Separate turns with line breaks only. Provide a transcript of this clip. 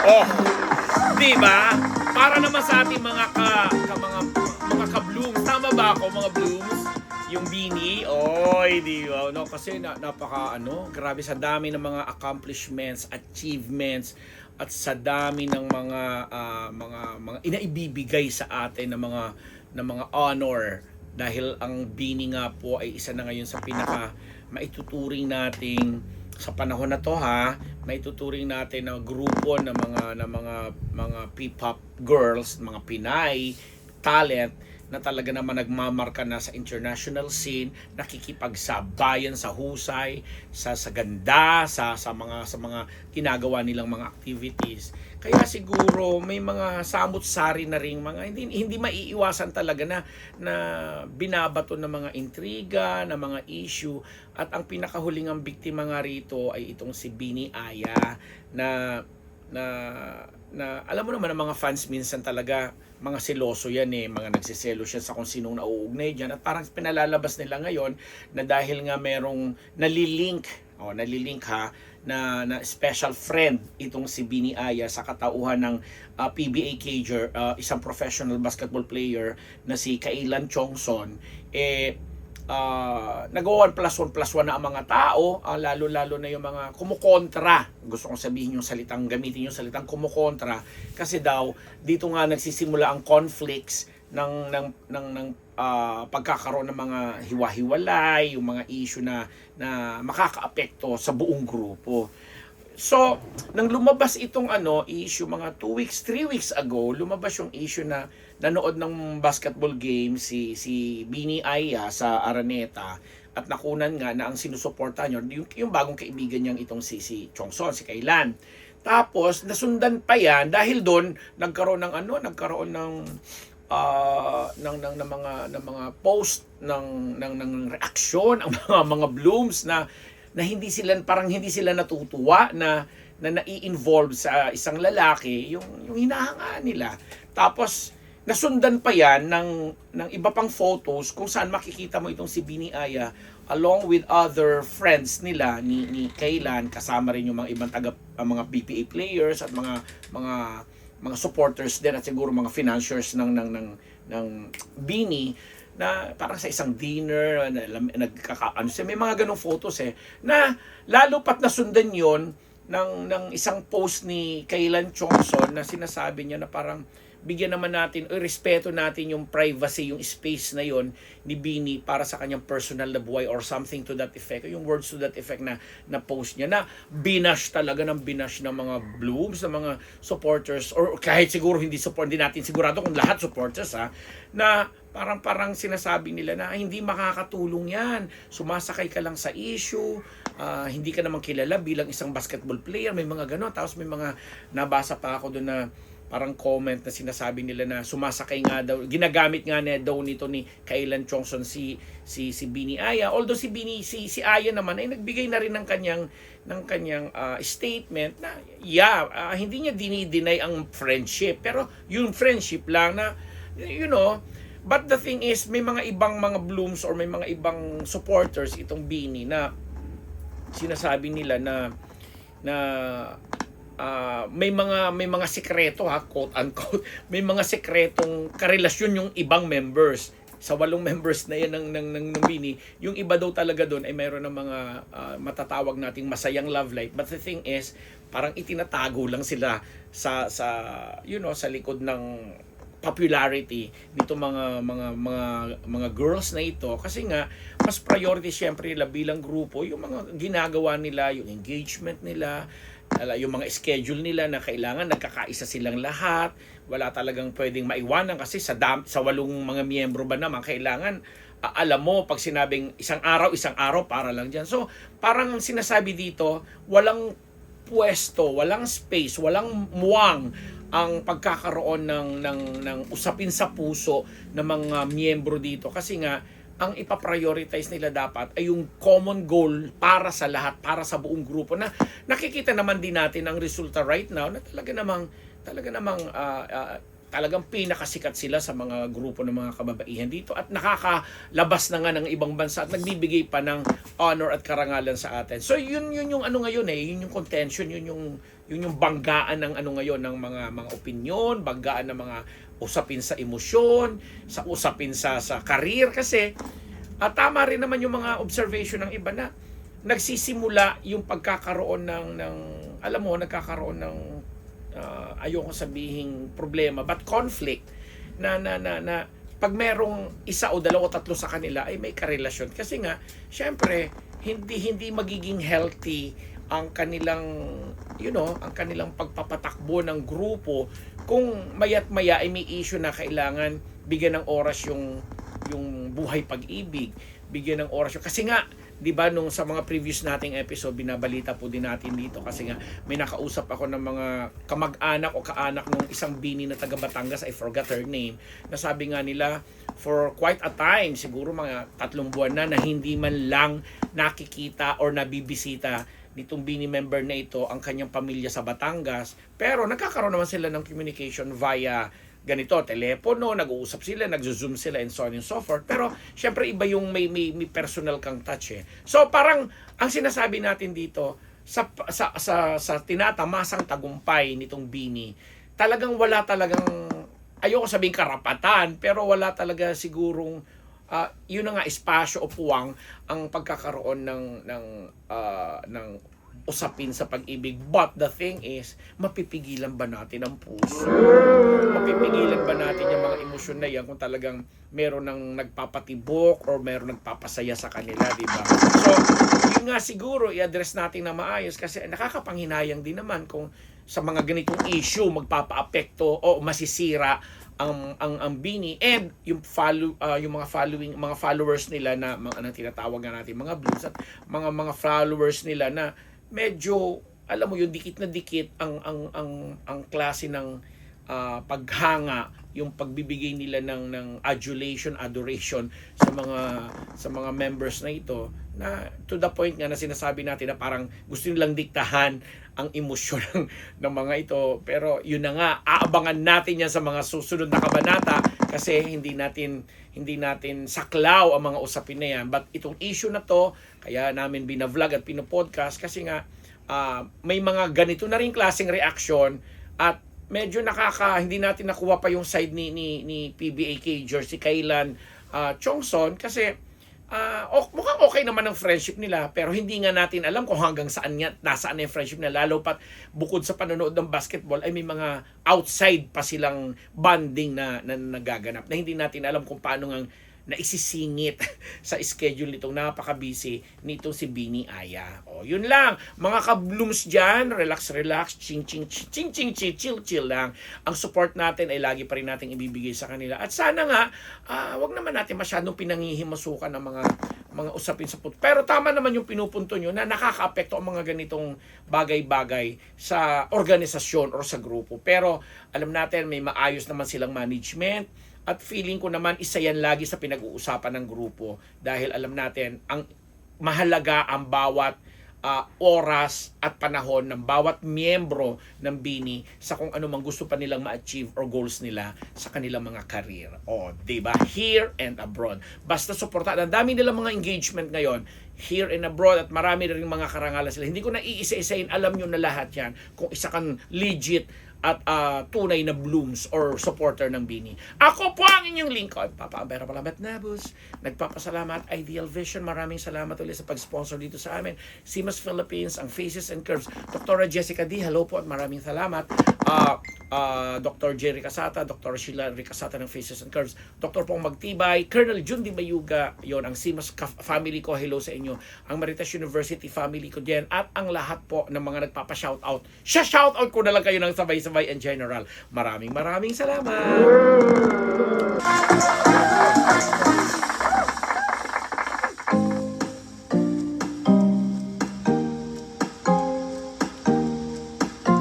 Oh, di ba? Para naman sa ating mga ka-blooms. Tama ba ako, mga blooms? Yung beanie, oy, di ba? No, kasi grabe sa dami ng mga accomplishments, achievements, at sa dami ng mga inaibibigay sa atin ng mga honor, dahil ang beanie nga po ay isa na ngayon sa pinaka maituturing nating sa panahon na to, maituturing natin na grupo ng mga P-pop girls, mga Pinay talent na talaga naman nagmamarka na sa international scene, nakikipagsabayan sa husay, sa ganda, sa mga ginagawa nilang mga activities. Kaya siguro may mga samot-sari na ring mga hindi maiiwasan talaga na binabato ng mga intriga, ng mga issue, at ang pinakahuling ang biktima nga rito ay itong si Beanie Aya na alam mo naman ang mga fans minsan talaga mga seloso yan mga nagsiselo siya sa kung sinong nauugnay dyan, at parang pinalalabas nila ngayon na dahil nga merong nalilink na special friend itong si Beanie Aya sa katauhan ng PBA Cager, isang professional basketball player na si Kailan Chongson, nag-1+1+1 na ang mga tao, lalo-lalo na yung mga kumukontra. Gusto kong sabihin gamitin yung salitang kumukontra, kasi daw dito nga nagsisimula ang conflicts ng pagkakaroon ng mga hiwa-hiwalay, yung mga issue na makakaapekto sa buong grupo. So, nang lumabas itong issue mga 3 weeks ago, lumabas yung issue na nanood ng basketball game si Beanie Aya sa Araneta, at nakunan nga na ang sinusuportahan niya yung bagong kaibigan niyang itong si Chongson, si Kailan. Tapos nasundan pa yan dahil doon nagkaroon ng mga post ng reaksyon ang mga blooms na hindi sila natutuwa na nai-involve sa isang lalaki yung hinahangaan nila. Tapos nasundan pa yan ng iba pang photos kung saan makikita mo itong si Beanie Aya along with other friends nila ni Kailan, kasama rin yung mga ibang mga PPA players at mga supporters din, at siguro mga financiers ng Beanie, na parang sa isang dinner may mga ganong photos na lalo pat nasundan yon ng isang post ni Kailan Chongson na sinasabi niya na parang bigyan naman natin o respeto natin yung privacy, yung space na yon ni Beanie para sa kanyang personal na buhay, or something to that effect, yung words to that effect na post niya, na binash ng mga blooms, ng mga supporters, or kahit siguro hindi natin sigurado kung lahat supporters na parang sinasabi nila na hindi makakatulong yan, sumasakay ka lang sa issue, hindi ka naman kilala bilang isang basketball player, may mga gano'n. Tapos may mga nabasa pa ako doon na parang comment na sinasabi nila na sumasakay nga daw, ginagamit nga daw nito ni Kailan Chongson si Beanie Aya. Although si Aya naman ay nagbigay na rin ng kanyang statement na hindi niya dinideny ang friendship, pero yung friendship lang na but the thing is may mga ibang mga blooms or may mga ibang supporters itong Beanie na sinasabi nila na may mga sekreto, quote unquote, may mga sekretong karelasyon yung ibang members. Sa 8 members na yan ng Beanie, yung iba daw talaga doon ay mayroon ng mga matatawag nating masayang love life. But the thing is, parang itinatago lang sila sa likod ng popularity nito mga girls na ito, kasi nga mas priority syempre nila bilang grupo yung mga ginagawa nila, yung engagement nila, yung mga schedule nila na kailangan nagkakaisa silang lahat, wala talagang pwedeng maiwanan kasi sa 8 mga miyembro ba naman kailangan alam mo pag sinabing isang araw para lang diyan. So parang ang sinasabi dito, walang pwesto, walang space, walang muwang ang pagkakaroon ng usapin sa puso ng mga miyembro dito, kasi nga ang ipaprioritize nila dapat ay yung common goal para sa lahat, para sa buong grupo, na nakikita naman din natin ang resulta right now na talagang pinakasikat sila sa mga grupo ng mga kababaihan dito, at nakakalabas na nga ng ibang bansa at nagbibigay pa ng honor at karangalan sa atin. So yun yung ngayon yun yung contention, yun yung yung banggaan ng ano ngayon ng mga opinyon, banggaan ng mga usapin sa emosyon, sa usapin sa career kasi tama rin naman yung mga observation ng iba na nagsisimula yung pagkakaroon ng alam mo, nagkakaroon ng ayoko sabihing problema but conflict na pag merong isa o dalawa o tatlo sa kanila ay may karelasyon kasi nga syempre hindi magiging healthy ang kanilang ang kanilang pagpapatakbo ng grupo kung maya't maya ay may issue na kailangan bigyan ng oras yung buhay pag-ibig, bigyan ng oras kasi nga 'di ba nung sa mga previous nating episode binabalita po din natin dito kasi nga may nakausap ako ng mga kamag-anak o kaanak ng isang bini na taga Batangas, I forgot her name, na sabi nga nila for quite a time, siguro mga 3 buwan na hindi man lang nakikita or nabibisita nitong bini member na ito ang kanyang pamilya sa Batangas, pero nagkakaroon naman sila ng communication via ganito, telepono, nag-uusap sila, nagzo-zoom sila and so on and so forth. Pero syempre iba yung may personal kang touch eh. So parang ang sinasabi natin dito sa tinatamasang tagumpay nitong bini, talagang wala talagang ayoko sabihin karapatan, pero wala talaga sigurong yun na nga espasyo o puwang ang pagkakaroon ng usapin sa pag-ibig. But the thing is, mapipigilan ba natin ang puso? Mapipigilan ba natin yung mga emosyon na yan kung talagang meron ng nagpapatibok or meron nagpapasaya sa kanila, di ba? So, yun nga siguro, i-address natin na maayos kasi nakakapanghinayang din naman kung sa mga ganitong issue magpapa-apekto o masisira ang bini and yung mga followers nila na mga tinatawag na natin mga blues at mga followers nila na medyo alam mo yung dikit na dikit ang klase ng paghanga, yung pagbibigay nila ng adulation, adoration sa mga members na ito na to the point nga na sinasabi natin na parang gusto nilang diktahan ang emosyon ng mga ito. Pero yun na nga, aabangan natin yan sa mga susunod na kabanata kasi hindi natin saklaw ang mga usapin na yan. But itong issue na to, kaya namin binavlog at pinopodcast kasi nga may mga ganito na rin klaseng reaction at medyo hindi natin nakuha pa yung side ni PBAK Jersey Kailan Chongson kasi mukhang okay naman ang friendship nila pero hindi nga natin alam kung hanggang nasaan yung friendship nila lalo pat bukod sa panonood ng basketball ay may mga outside pa silang bonding na nagaganap na hindi natin alam kung paano nga naisisingit sa schedule nitong napaka-busy nitong si Bini Aya. O, yun lang. Mga ka-blooms dyan, relax, ching, chill lang. Ang support natin ay lagi pa rin natin ibibigay sa kanila. At sana nga, wag naman natin masyadong pinangihimasukan ng mga usapin sa puto. Pero tama naman yung pinupunto nyo na nakaka-apekto ang mga ganitong bagay-bagay sa organisasyon or sa grupo. Pero alam natin may maayos naman silang management. At feeling ko naman isa yan lagi sa pinag-uusapan ng grupo dahil alam natin ang mahalaga ang bawat oras at panahon ng bawat miyembro ng Bini sa kung ano mang gusto pa nilang ma-achieve or goals nila sa kanilang mga career. O, diba? Here and abroad. Basta suportahan. Ang dami nilang mga engagement ngayon here and abroad at marami rin mga karangalan sila. Hindi ko na iisa-isahin. Alam nyo na lahat yan kung isa kang legit at tunay na blooms or supporter ng Bini. Ako po ang inyong lingkod, Papa Ambera Palamet Nabus. Nagpapasalamat, Ideal Vision. Maraming salamat ulit sa pag-sponsor dito sa amin. Simas Philippines, ang Faces and Curves. Dr. Jessica D, hello po at maraming salamat. Dr. Jerry Casata, Dr. Sheila Ricasata ng Faces and Curves. Dr. Pong Magtibay, Colonel Jun Di Bayuga, yon ang Simas family ko, hello sa inyo. Ang Maritas University family ko din at ang lahat po ng mga nagpapa-shoutout. Shoutout ko na lang kayo ng sabay-sabay in general. Maraming salamat.